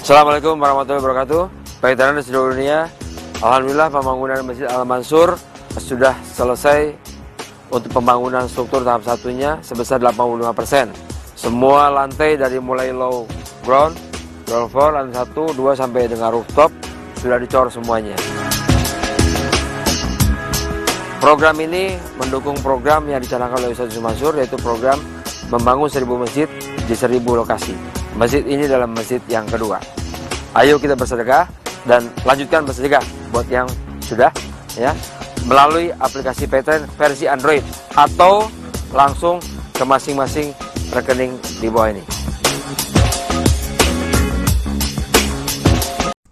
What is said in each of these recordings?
Assalamualaikum warahmatullahi wabarakatuh. Veteran di seluruh dunia, alhamdulillah pembangunan Masjid Al-Mansur sudah selesai untuk pembangunan struktur tahap satunya sebesar 85%. Semua lantai dari mulai low ground floor, lantai 1, 2 sampai dengan rooftop sudah dicor semuanya. Program ini mendukung program yang dicanangkan oleh Ustaz Yusuf Mansur, yaitu program membangun 1000 masjid di 1000 lokasi. Masjid ini adalah masjid yang kedua. Ayo kita bersedekah dan lanjutkan bersedekah buat yang sudah ya melalui aplikasi Paytrend versi Android atau langsung ke masing-masing rekening di bawah ini.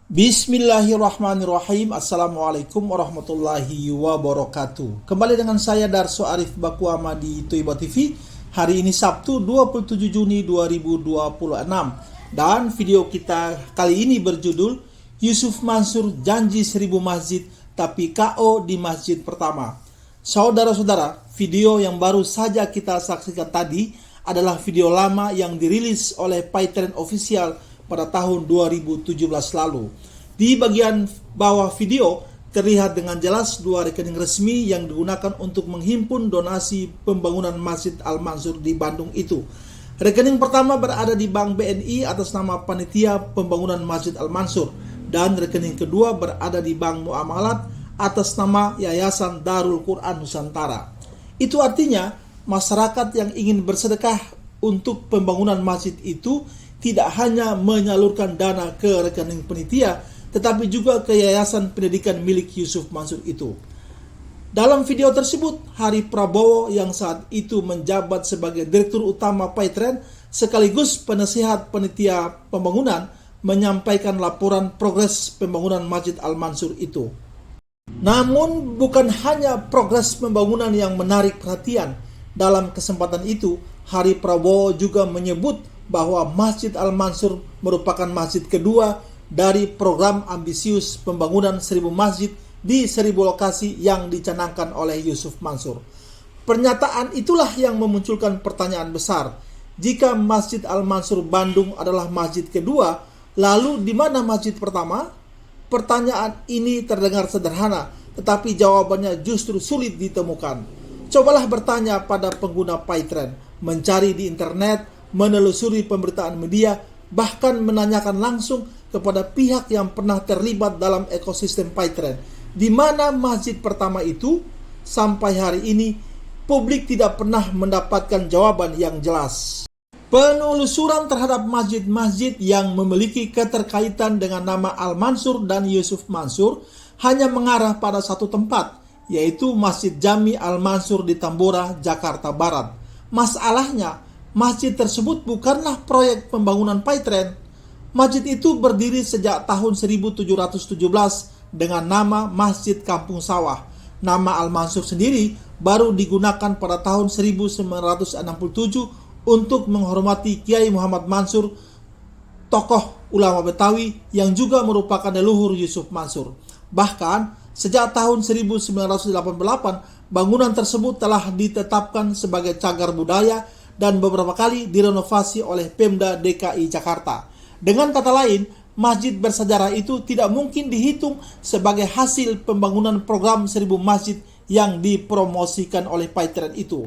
Bismillahirrahmanirrahim. Assalamualaikum warahmatullahi wabarakatuh. Kembali dengan saya Darso Arif Bakuama di Toiba TV. Hari ini Sabtu 27 Juni 2026. Dan video kita kali ini berjudul Yusuf Mansur janji 1000 masjid tapi KO di masjid pertama. Saudara-saudara, video yang baru saja kita saksikan tadi adalah video lama yang dirilis oleh Paytrend Official pada tahun 2017 lalu. Di bagian bawah video terlihat dengan jelas dua rekening resmi yang digunakan untuk menghimpun donasi pembangunan Masjid Al-Mansur di Bandung itu. Rekening pertama berada di Bank BNI atas nama Panitia Pembangunan Masjid Al-Mansur, dan rekening kedua berada di Bank Muamalat atas nama Yayasan Darul Quran Nusantara. Itu artinya masyarakat yang ingin bersedekah untuk pembangunan masjid itu tidak hanya menyalurkan dana ke rekening panitia, tetapi juga ke Yayasan Pendidikan milik Yusuf Mansur itu. Dalam video tersebut, Hari Prabowo yang saat itu menjabat sebagai Direktur Utama Paytrend sekaligus penasihat panitia pembangunan menyampaikan laporan progres pembangunan Masjid Al-Mansur itu. Namun bukan hanya progres pembangunan yang menarik perhatian. Dalam kesempatan itu, Hari Prabowo juga menyebut bahwa Masjid Al-Mansur merupakan masjid kedua dari program ambisius pembangunan 1000 masjid di 1000 lokasi yang dicanangkan oleh Yusuf Mansur. Pernyataan itulah yang memunculkan pertanyaan besar. Jika Masjid Al-Mansur Bandung adalah masjid kedua, lalu di mana masjid pertama? Pertanyaan ini terdengar sederhana, tetapi jawabannya justru sulit ditemukan. Cobalah bertanya pada pengguna Paytrend, mencari di internet, menelusuri pemberitaan media, bahkan menanyakan langsung kepada pihak yang pernah terlibat dalam ekosistem Paytrend. Di mana masjid pertama itu? Sampai hari ini, publik tidak pernah mendapatkan jawaban yang jelas. Penelusuran terhadap masjid-masjid yang memiliki keterkaitan dengan nama Al-Mansur dan Yusuf Mansur hanya mengarah pada satu tempat, yaitu Masjid Jami Al-Mansur di Tambora, Jakarta Barat. Masalahnya, masjid tersebut bukanlah proyek pembangunan Paytrend. Masjid itu berdiri sejak tahun 1717 dengan nama Masjid Kampung Sawah. Nama Al-Mansur sendiri baru digunakan pada tahun 1967 untuk menghormati Kiai Muhammad Mansur, tokoh ulama Betawi yang juga merupakan leluhur Yusuf Mansur. Bahkan sejak tahun 1988 bangunan tersebut telah ditetapkan sebagai cagar budaya dan beberapa kali direnovasi oleh Pemda DKI Jakarta. Dengan kata lain, masjid bersejarah itu tidak mungkin dihitung sebagai hasil pembangunan program 1000 masjid yang dipromosikan oleh Paytrend itu.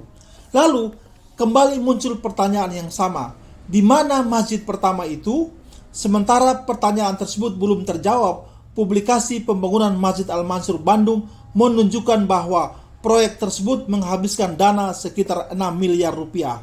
Lalu, kembali muncul pertanyaan yang sama. Di mana masjid pertama itu? Sementara pertanyaan tersebut belum terjawab, publikasi pembangunan Masjid Al-Mansur Bandung menunjukkan bahwa proyek tersebut menghabiskan dana sekitar 6 miliar rupiah.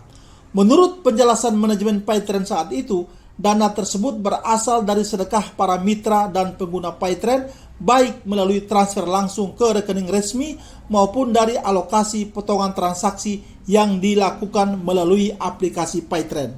Menurut penjelasan manajemen Paytrend saat itu, dana tersebut berasal dari sedekah para mitra dan pengguna Paytrend, baik melalui transfer langsung ke rekening resmi maupun dari alokasi potongan transaksi yang dilakukan melalui aplikasi Paytrend.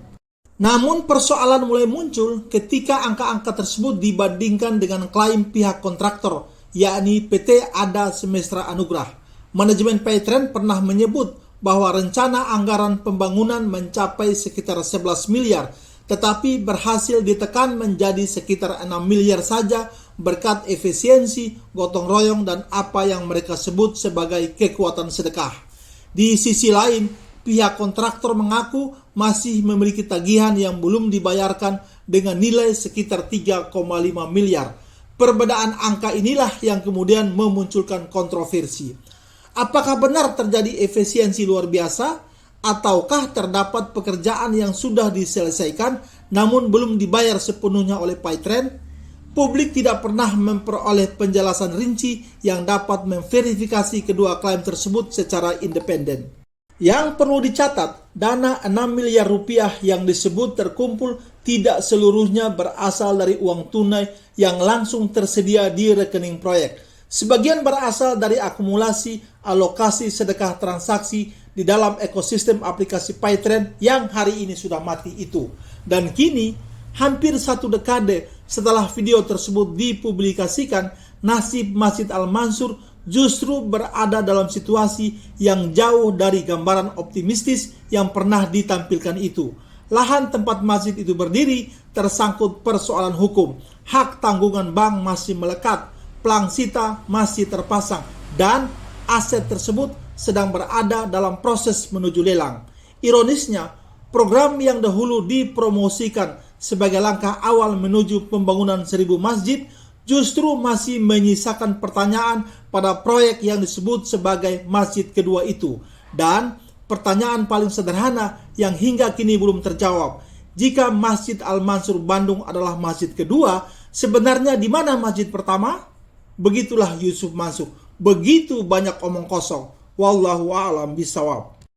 Namun persoalan mulai muncul ketika angka-angka tersebut dibandingkan dengan klaim pihak kontraktor, yakni PT Ada Semestra Anugrah. Manajemen Paytrend pernah menyebut bahwa rencana anggaran pembangunan mencapai sekitar 11 miliar, tetapi berhasil ditekan menjadi sekitar 6 miliar saja berkat efisiensi, gotong royong, dan apa yang mereka sebut sebagai kekuatan sedekah. Di sisi lain, pihak kontraktor mengaku masih memiliki tagihan yang belum dibayarkan dengan nilai sekitar 3,5 miliar. Perbedaan angka inilah yang kemudian memunculkan kontroversi. Apakah benar terjadi efisiensi luar biasa, ataukah terdapat pekerjaan yang sudah diselesaikan namun belum dibayar sepenuhnya oleh Paytren? Publik tidak pernah memperoleh penjelasan rinci yang dapat memverifikasi kedua klaim tersebut secara independen. Yang perlu dicatat, dana 6 miliar rupiah yang disebut terkumpul tidak seluruhnya berasal dari uang tunai yang langsung tersedia di rekening proyek. Sebagian berasal dari akumulasi alokasi sedekah transaksi di dalam ekosistem aplikasi Paytren yang hari ini sudah mati itu. Dan kini, hampir 1 dekade setelah video tersebut dipublikasikan, nasib Masjid Al-Mansur justru berada dalam situasi yang jauh dari gambaran optimistis yang pernah ditampilkan itu. Lahan tempat masjid itu berdiri tersangkut persoalan hukum, hak tanggungan bank masih melekat, plang sita masih terpasang, dan aset tersebut sedang berada dalam proses menuju lelang. Ironisnya, program yang dahulu dipromosikan sebagai langkah awal menuju pembangunan 1000 masjid justru masih menyisakan pertanyaan pada proyek yang disebut sebagai masjid kedua itu. Dan pertanyaan paling sederhana yang hingga kini belum terjawab, jika Masjid Al-Mansur Bandung adalah masjid kedua, sebenarnya di mana masjid pertama? Begitulah Yusuf Mansur, begitu banyak omong kosong. Wallahu a'lam bishawab.